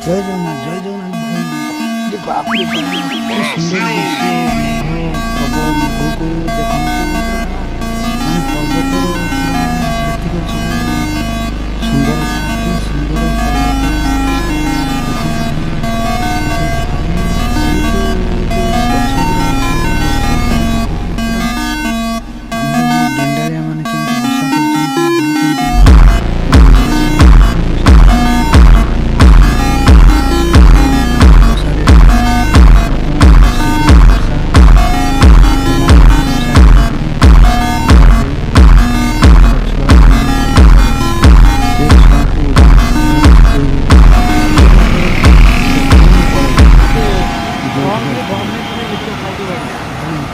ଜୟ ଜଗନ୍ନାଥ ଭାଇ ବାପରେ କି ସୁନ୍ଦର ଦୃଶ୍ୟ ପ୍ରବଳ ମେଘକୁ ଦେଖନ୍ତୁ ମାନେ ପର୍ବତର ଯେତିକ ସବୁ ସୁନ୍ଦର କି ସୁନ୍ଦର ଗେଣ୍ଡାଳିଆ ମାନେ କେମିତି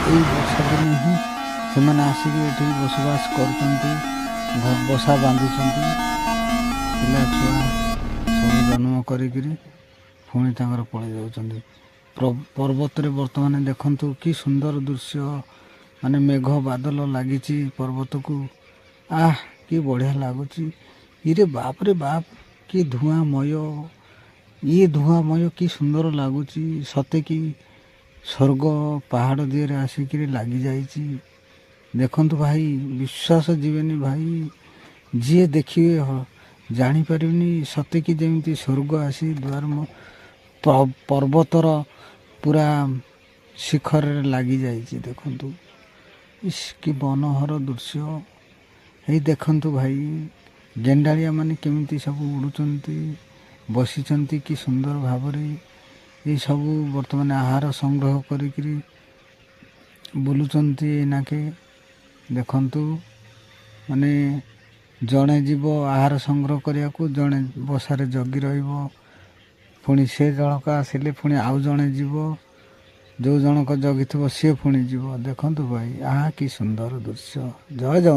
ଏଇ ବର୍ଷା ଦିନେ ହିଁ ସେମାନେ ଆସିକି ଏଠି ବସବାସ କରୁଛନ୍ତି, ବସା ବାନ୍ଧୁଛନ୍ତି। ପିଲା ଛୁଆ ସବୁ ଜନ୍ମ କରିକିରି ପୁଣି ତାଙ୍କର ପଳେଇ ଯାଉଛନ୍ତି। ପର୍ବତରେ ବର୍ତ୍ତମାନ ଦେଖନ୍ତୁ କି ସୁନ୍ଦର ଦୃଶ୍ୟ, ମାନେ ମେଘ ବାଦଲ ଲାଗିଛି ପର୍ବତକୁ। କି ବଢ଼ିଆ ଲାଗୁଛି। ଇରେ ବାପରେ ବାପ କି ଧୂଆଁମୟ, ଇଏ ଧୂଆଁମୟ କି ସୁନ୍ଦର ଲାଗୁଛି। ସତେ କି ସ୍ୱର୍ଗ ପାହାଡ଼ ଦିହରେ ଆସିକିରି ଲାଗିଯାଇଛି। ଦେଖନ୍ତୁ ଭାଇ, ବିଶ୍ୱାସ ଯିବେନି ଭାଇ, ଯିଏ ଦେଖିବେ ଜାଣିପାରିବେନି ସତେ କି ଯେମିତି ସ୍ୱର୍ଗ ଆସି ଦ୍ୱାର ପର୍ବତର ପୁରା ଶିଖରରେ ଲାଗିଯାଇଛି। ଦେଖନ୍ତୁ କି ମନୋହର ଦୃଶ୍ୟ। ଏଇ ଦେଖନ୍ତୁ ଭାଇ, ଗେଣ୍ଡାଳିଆ ମାନେ କେମିତି ସବୁ ଉଡ଼ୁଛନ୍ତି, ବସିଛନ୍ତି କି ସୁନ୍ଦର ଭାବରେ। ଏସବୁ ବର୍ତ୍ତମାନ ଆହାର ସଂଗ୍ରହ କରିକିରି ବୁଲୁଛନ୍ତି ଏଇନାକେ। ଦେଖନ୍ତୁ ମାନେ ଜଣେ ଯିବ ଆହାର ସଂଗ୍ରହ କରିବାକୁ, ଜଣେ ବସାରେ ଜଗି ରହିବ। ପୁଣି ସେ ଜଣକ ଆସିଲେ ପୁଣି ଆଉ ଜଣେ ଯିବ, ଯେଉଁ ଜଣକ ଜଗିଥିବ ସିଏ ପୁଣି ଯିବ। ଦେଖନ୍ତୁ ଭାଇ, କି ସୁନ୍ଦର ଦୃଶ୍ୟ। ଜୟ ଜଗନ୍ନାଥ।